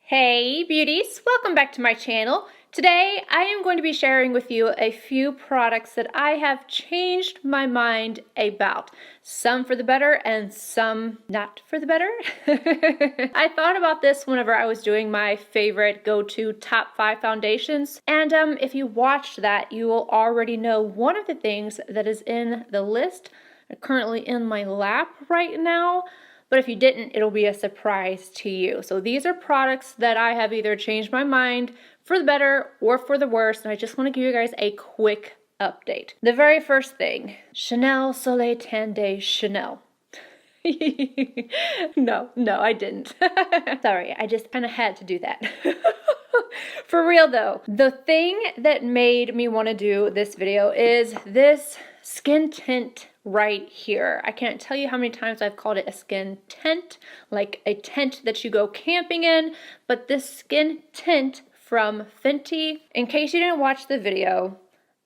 Hey beauties, welcome back to my channel. Today I am going to be sharing with you a few products that I have changed my mind about. Some for the better and some not for the better. I thought about this whenever I was doing my favorite go-to top 5 foundations, and if you watched that you will already know one of the things that is in the list currently in my lap right now. But if you didn't, it'll be a surprise to you. So these are products that I have either changed my mind for the better or for the worse, and I just want to give you guys a quick update. The very first thing, Chanel Soleil Tan de Chanel. No, I didn't. Sorry, I just kind of had to do that. For real though, the thing that made me want to do this video is this skin tint right here. I can't tell you how many times I've called it a skin tent, like a tent that you go camping in, but this skin tint from Fenty. In case you didn't watch the video,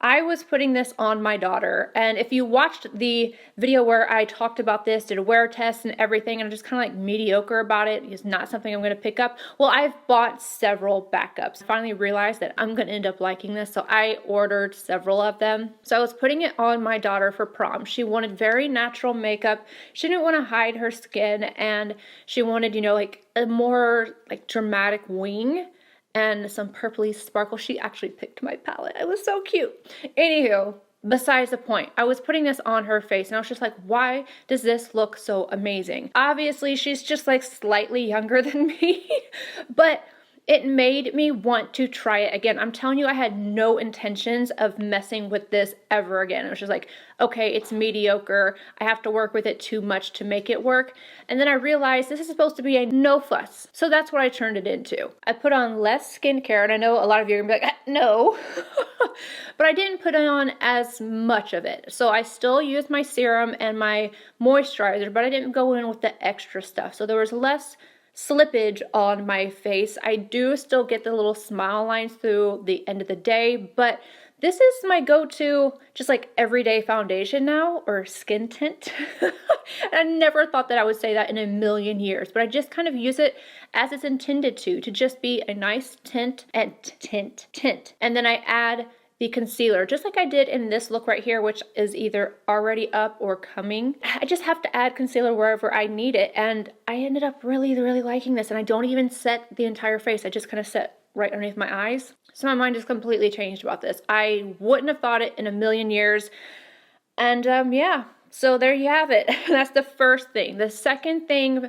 I was putting this on my daughter, and if you watched the video where I talked about this, did a wear test and everything, and I'm just kind of like mediocre about it, it's not something I'm going to pick up. Well, I've bought several backups. I finally realized that I'm going to end up liking this, so I ordered several of them. So I was putting it on my daughter for prom. She wanted very natural makeup. She didn't want to hide her skin, and she wanted, you know, like a more like dramatic wing and some purpley sparkle. She actually picked my palette. It was so cute. Anywho, besides the point, I was putting this on her face and I was just like, why does this look so amazing? Obviously, she's just like slightly younger than me, but it made me want to try it again. I'm telling you, I had no intentions of messing with this ever again. It was just like, okay, it's mediocre. I have to work with it too much to make it work. And then I realized this is supposed to be a no fuss. So that's what I turned it into. I put on less skincare, and I know a lot of you are gonna be like, no. But I didn't put on as much of it. So I still used my serum and my moisturizer, but I didn't go in with the extra stuff. So there was less slippage on my face. I do still get the little smile lines through the end of the day, but this is my go-to just like everyday foundation now, or skin tint. I never thought that I would say that in a million years, but I just kind of use it as it's intended to just be a nice tint and tint. And then I add the concealer, just like I did in this look right here, which is either already up or coming. I just have to add concealer wherever I need it, and I ended up really liking this, and I don't even set the entire face. I just kind of set right underneath my eyes. So my mind is completely changed about this. I wouldn't have thought it in a million years, and yeah, so there you have it. That's the first thing. The second thing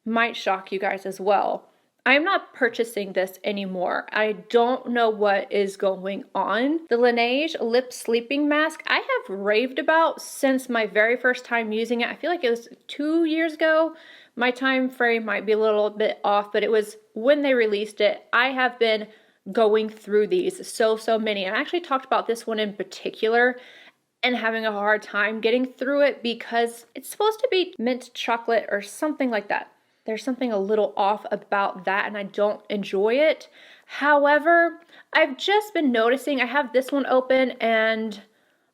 might shock you guys as well. I'm not purchasing this anymore. I don't know what is going on. The Laneige Lip Sleeping Mask, I have raved about since my very first time using it. I feel like it was 2 years ago. My time frame might be a little bit off, but it was when they released it. I have been going through these so many. And I actually talked about this one in particular and having a hard time getting through it because it's supposed to be mint chocolate or something like that. There's something a little off about that, and I don't enjoy it. However, I've just been noticing, I have this one open and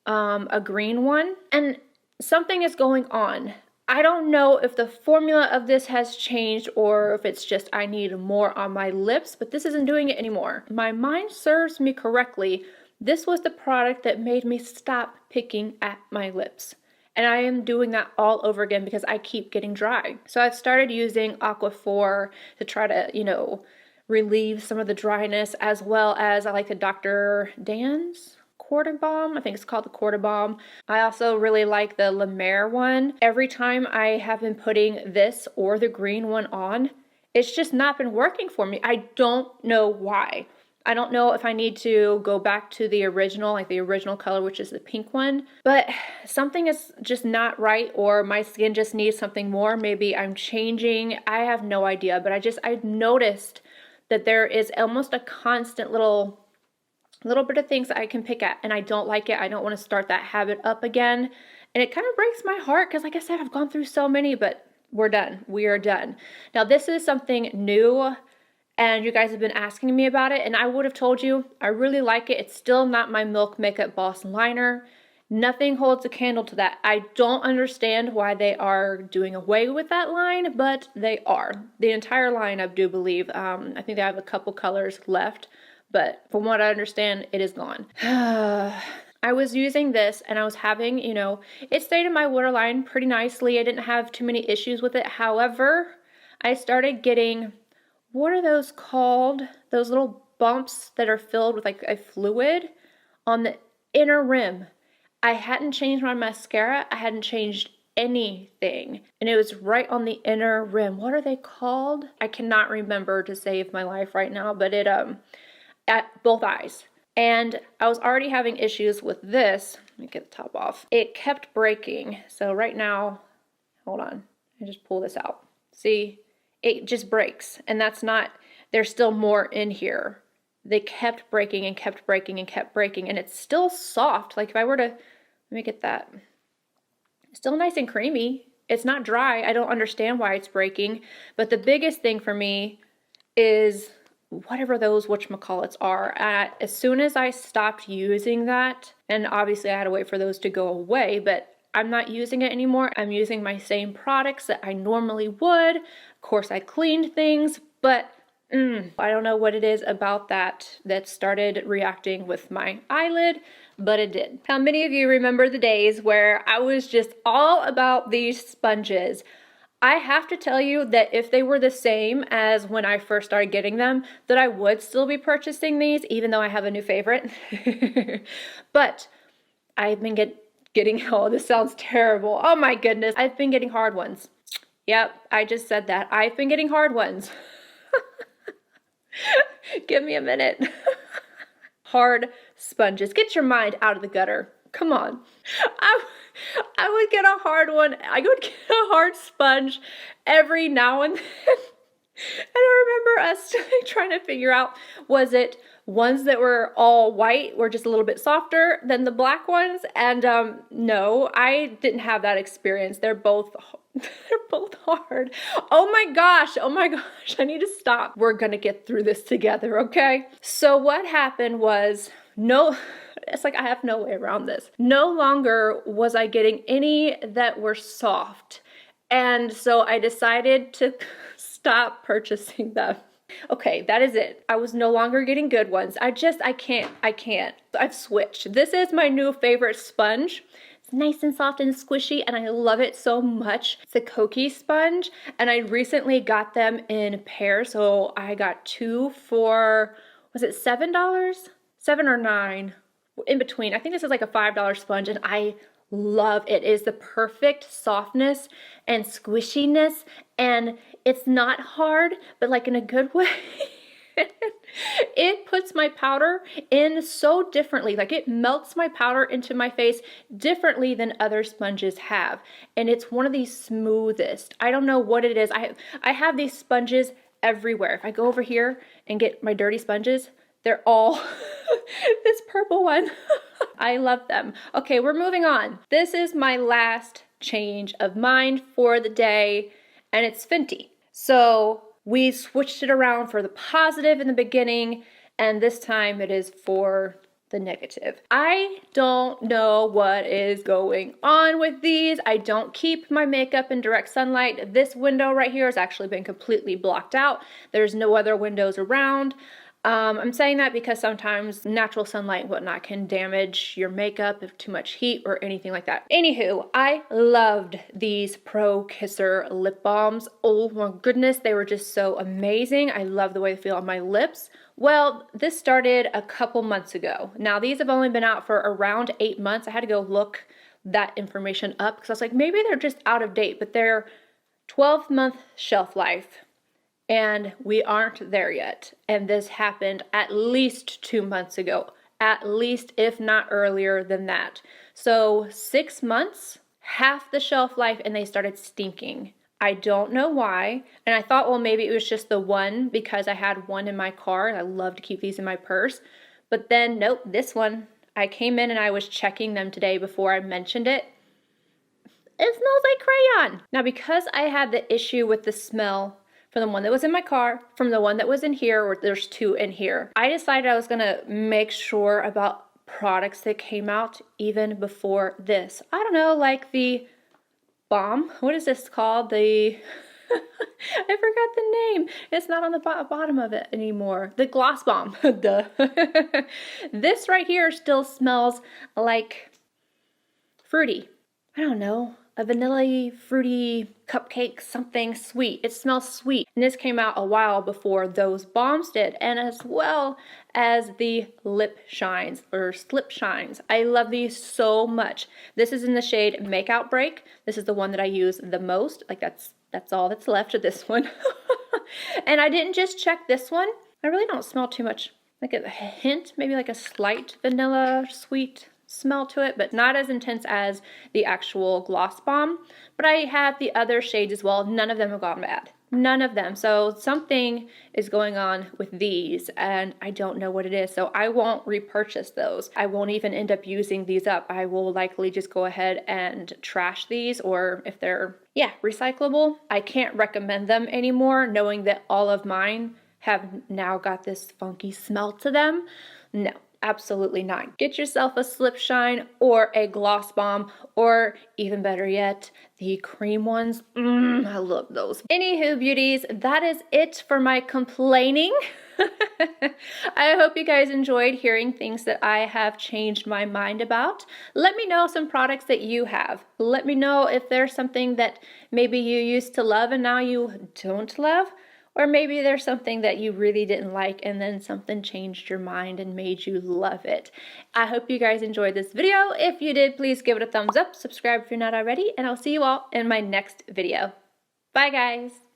a green one, and something is going on. I don't know if the formula of this has changed or if it's just I need more on my lips, but this isn't doing it anymore. My mind serves me correctly. This was the product that made me stop picking at my lips. And I am doing that all over again because I keep getting dry. So I've started using Aquaphor to try to, you know, relieve some of the dryness, as well as I like the Dr. Dan's Quarter Balm. I think it's called the Quarter Balm. I also really like the La Mer one. Every time I have been putting this or the green one on, it's just not been working for me. I don't know why. I don't know if I need to go back to the original, like the original color, which is the pink one, but something is just not right, or my skin just needs something more. Maybe I'm changing. I have no idea, but I've noticed that there is almost a constant little bit of things that I can pick at, and I don't like it. I don't want to start that habit up again, and it kind of breaks my heart because, like I said, I've gone through so many, but we're done. We are done. Now, this is something new, and you guys have been asking me about it, and I would have told you I really like it. It's still not my Milk Makeup Boss liner. Nothing holds a candle to that. I don't understand why they are doing away with that line, but they are. The entire line, I do believe. I think they have a couple colors left, but from what I understand, it is gone. I was using this and I was having, you know, it stayed in my waterline pretty nicely. I didn't have too many issues with it. However, I started getting, what are those called? Those little bumps that are filled with like a fluid on the inner rim. I hadn't changed my mascara. I hadn't changed anything. And it was right on the inner rim. What are they called? I cannot remember to save my life right now, but it, at both eyes. And I was already having issues with this. Let me get the top off. It kept breaking. So right now, hold on. I just pull this out. See, it just breaks. And that's not, there's still more in here. They kept breaking and kept breaking and kept breaking, and it's still soft. Like if I were to, let me get that. It's still nice and creamy. It's not dry. I don't understand why it's breaking. But the biggest thing for me is whatever those whatchamacallits are. As soon as I stopped using that, and obviously I had to wait for those to go away, but I'm not using it anymore. I'm using my same products that I normally would. Of course, I cleaned things, but I don't know what it is about that started reacting with my eyelid, but it did. How many of you remember the days where I was just all about these sponges? I have to tell you that if they were the same as when I first started getting them, that I would still be purchasing these, even though I have a new favorite. But I've been getting, oh, this sounds terrible. Oh my goodness. I've been getting hard ones. Yep, I just said that. I've been getting hard ones. Give me a minute. Hard sponges. Get your mind out of the gutter. Come on. I would get a hard one. I would get a hard sponge every now and then. And I remember us trying to figure out, was it ones that were all white, were just a little bit softer than the black ones? And no, I didn't have that experience. They're both hard. Oh my gosh, I need to stop. We're gonna get through this together, okay? So what happened was, it's like I have no way around this. No longer was I getting any that were soft. And so I decided to stop purchasing them. Okay, that is it. I was no longer getting good ones. I can't. I've switched. This is my new favorite sponge. It's nice and soft and squishy, and I love it so much. It's a Koki sponge, and I recently got them in pairs. So I got two for, was it $7? $7 or $9? In between. I think this is like a $5 sponge, and I love it. It is the perfect softness and squishiness, and it's not hard, but like in a good way. It puts my powder in so differently. Like it melts my powder into my face differently than other sponges have. And it's one of the smoothest. I don't know what it is. I have these sponges everywhere. If I go over here and get my dirty sponges, they're all this purple one. I love them. Okay, we're moving on. This is my last change of mind for the day, and it's Fenty. So we switched it around for the positive in the beginning, and this time it is for the negative. I don't know what is going on with these. I don't keep my makeup in direct sunlight. This window right here has actually been completely blocked out. There's no other windows around. I'm saying that because sometimes natural sunlight and whatnot can damage your makeup if too much heat or anything like that. Anywho, I loved these Pro Kisser lip balms. Oh my goodness, they were just so amazing. I love the way they feel on my lips. Well, this started a couple months ago. Now, these have only been out for around 8 months. I had to go look that information up because I was like, maybe they're just out of date, but they're 12-month shelf life. And we aren't there yet. And this happened at least 2 months ago. At least, if not earlier than that. So 6 months, half the shelf life, and they started stinking. I don't know why. And I thought, well, maybe it was just the one because I had one in my car and I love to keep these in my purse. But then, nope, this one, I came in and I was checking them today before I mentioned it. It smells like crayon. Now, because I had the issue with the smell from the one that was in my car, from the one that was in here, or there's two in here, I decided I was gonna make sure about products that came out even before this. I don't know, like the balm. What is this called? The I forgot the name. It's not on the bottom of it anymore. The gloss bomb. Duh. This right here still smells like fruity. I don't know. A vanilla fruity cupcake, something sweet. It smells sweet. And this came out a while before those balms did, and as well as the lip shines or slip shines. I love these so much. This is in the shade Makeout Break. This is the one that I use the most. Like that's all that's left of this one. And I didn't just check this one. I really don't smell too much. Like a hint, maybe like a slight vanilla sweet smell to it, but not as intense as the actual gloss bomb. But I have the other shades as well. None of them have gone bad. None of them. So something is going on with these and I don't know what it is. So I won't repurchase those. I won't even end up using these up. I will likely just go ahead and trash these, or if they're, yeah, recyclable, I can't recommend them anymore, knowing that all of mine have now got this funky smell to them. No. Absolutely not. Get yourself a slip shine or a gloss bomb, or even better yet, the cream ones. I love those. Anywho, beauties, that is it for my complaining. I hope you guys enjoyed hearing things that I have changed my mind about. Let me know some products that you have. Let me know if there's something that maybe you used to love and now you don't love. Or maybe there's something that you really didn't like and then something changed your mind and made you love it. I hope you guys enjoyed this video. If you did, please give it a thumbs up, subscribe if you're not already, and I'll see you all in my next video. Bye guys!